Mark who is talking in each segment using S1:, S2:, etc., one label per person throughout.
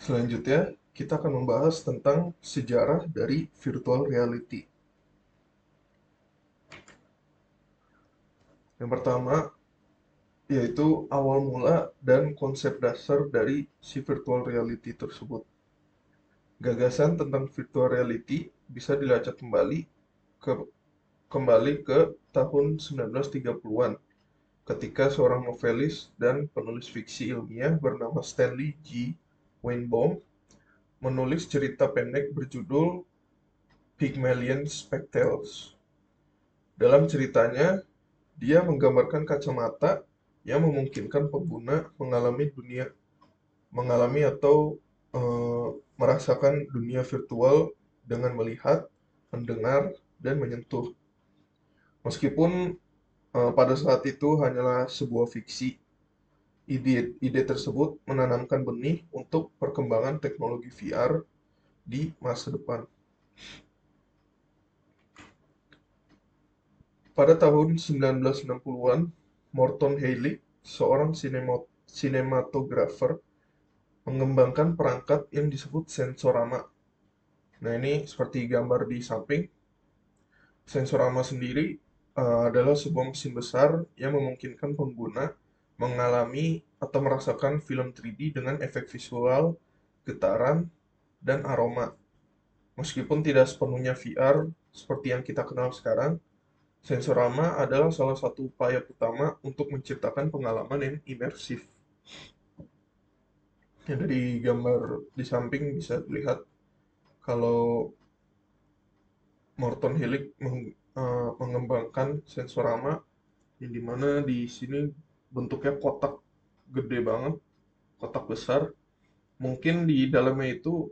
S1: Selanjutnya, kita akan membahas tentang sejarah dari virtual reality. Yang pertama, yaitu awal mula dan konsep dasar dari si virtual reality tersebut. Gagasan tentang virtual reality bisa dilacak ke kembali ke tahun 1930-an ketika seorang novelis dan penulis fiksi ilmiah bernama Stanley G. Weinbaum menulis cerita pendek berjudul Pygmalion Spectacles. Dalam ceritanya, dia menggambarkan kacamata yang memungkinkan pengguna mengalami atau merasakan dunia virtual dengan melihat, mendengar, dan menyentuh. Meskipun pada saat itu hanyalah sebuah fiksi, ide tersebut menanamkan benih untuk perkembangan teknologi VR di masa depan. Pada tahun 1960-an, Morton Haley, seorang sinematografer, mengembangkan perangkat yang disebut sensorama. Nah, ini seperti gambar di samping. Sensorama sendiri adalah sebuah mesin besar yang memungkinkan pengguna mengalami atau merasakan film 3D dengan efek visual, getaran, dan aroma. Meskipun tidak sepenuhnya VR seperti yang kita kenal sekarang, Sensorama adalah salah satu upaya utama untuk menciptakan pengalaman yang imersif. Ya, dari gambar di samping bisa dilihat kalau Morton Helix mengembangkan Sensorama yang dimana di sini bentuknya kotak gede banget, kotak besar. Mungkin di dalamnya itu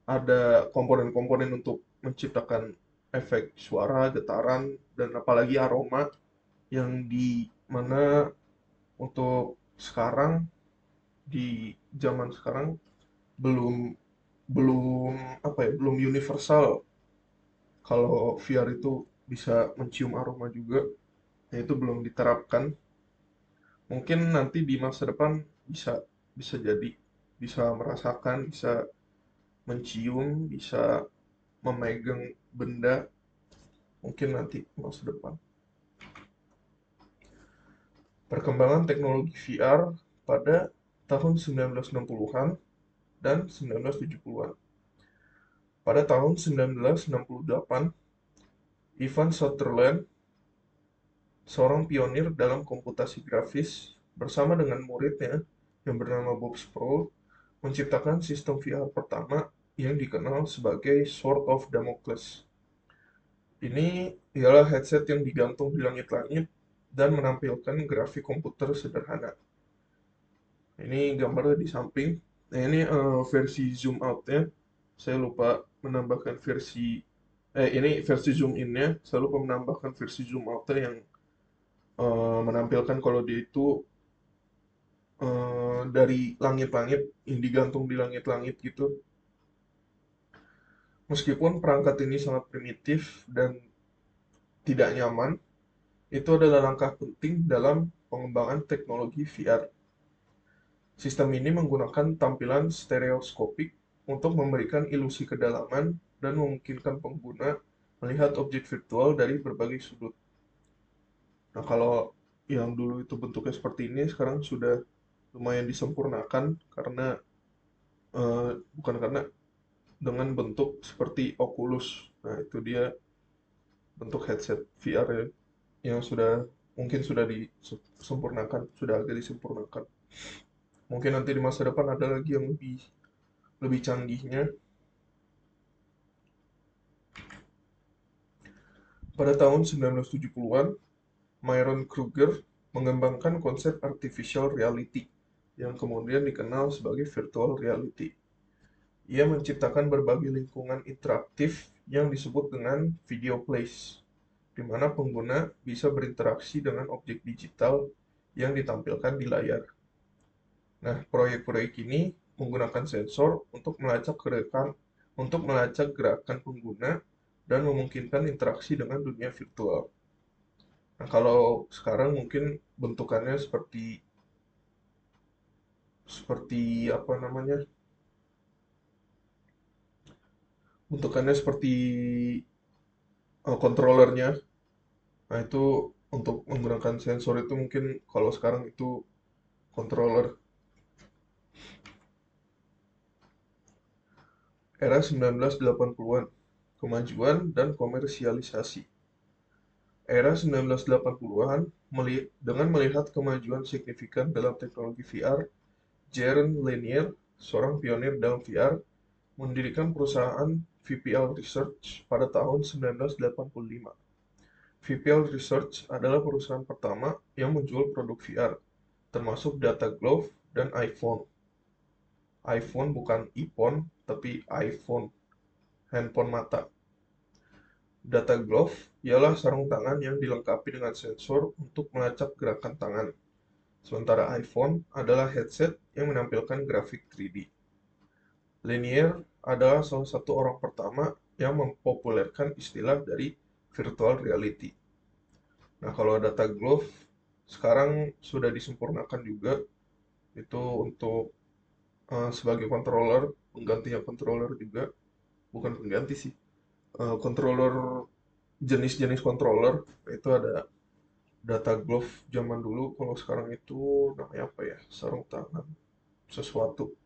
S1: ada komponen-komponen untuk menciptakan efek suara, getaran, dan apalagi aroma yang di mana untuk sekarang di zaman sekarang belum belum belum universal kalau VR itu bisa mencium aroma juga. Nah, itu belum diterapkan. Mungkin nanti di masa depan bisa bisa jadi bisa merasakan, bisa mencium, bisa memegang benda, mungkin nanti masa depan. Perkembangan teknologi VR pada tahun 1960-an dan 1970-an. Pada tahun 1968, Ivan Sutherland, seorang pionir dalam komputasi grafis, bersama dengan muridnya yang bernama Bob Sproul, menciptakan sistem VR pertama yang dikenal sebagai Sword of Damocles. Ini ialah headset yang digantung di langit-langit dan menampilkan grafik komputer sederhana. Ini gambarnya di samping. Nah, ini versi zoom out-nya. Saya lupa menambahkan ini versi zoom in-nya. Saya lupa menambahkan versi zoom out-nya yang menampilkan kalau dia itu dari langit-langit, yang digantung di langit-langit gitu. Meskipun perangkat ini sangat primitif dan tidak nyaman, itu adalah langkah penting dalam pengembangan teknologi VR. Sistem ini menggunakan tampilan stereoskopik untuk memberikan ilusi kedalaman dan memungkinkan pengguna melihat objek virtual dari berbagai sudut. Nah, kalau yang dulu itu bentuknya seperti ini, sekarang sudah lumayan disempurnakan karena bukan karena dengan bentuk seperti Oculus. Nah, itu dia bentuk headset VR ya, yang mungkin sudah disempurnakan, sudah agak disempurnakan. Mungkin nanti di masa depan ada lagi yang lebih lebih canggihnya. Pada tahun 1970-an, Myron Kruger mengembangkan konsep artificial reality yang kemudian dikenal sebagai virtual reality. Ia menciptakan berbagai lingkungan interaktif yang disebut dengan video plays, di mana pengguna bisa berinteraksi dengan objek digital yang ditampilkan di layar. Nah, proyek-proyek ini menggunakan sensor untuk melacak gerakan pengguna dan memungkinkan interaksi dengan dunia virtual. Nah, kalau sekarang mungkin bentukannya seperti seperti apa namanya? bentukannya seperti controllernya. Nah, itu untuk menggunakan sensor itu mungkin kalau sekarang itu controller. Era 1980-an, kemajuan dan komersialisasi. Era 1980-an, dengan melihat kemajuan signifikan dalam teknologi VR, Jaron Lanier, seorang pionir dalam VR, mendirikan perusahaan VPL Research pada tahun 1985. VPL Research adalah perusahaan pertama yang menjual produk VR, termasuk data glove dan iPhone. iPhone bukan iPhone, tapi iPhone, handphone mata. Data glove ialah sarung tangan yang dilengkapi dengan sensor untuk melacak gerakan tangan. Sementara iPhone adalah headset yang menampilkan grafik 3D. Lanier adalah salah satu orang pertama yang mempopulerkan istilah dari virtual reality. Nah, kalau data glove sekarang sudah disempurnakan juga itu untuk sebagai controller, penggantinya controller juga, bukan pengganti sih. Controller jenis-jenis controller itu ada data glove zaman dulu, kalau sekarang itu namanya apa ya? Sarung tangan sesuatu.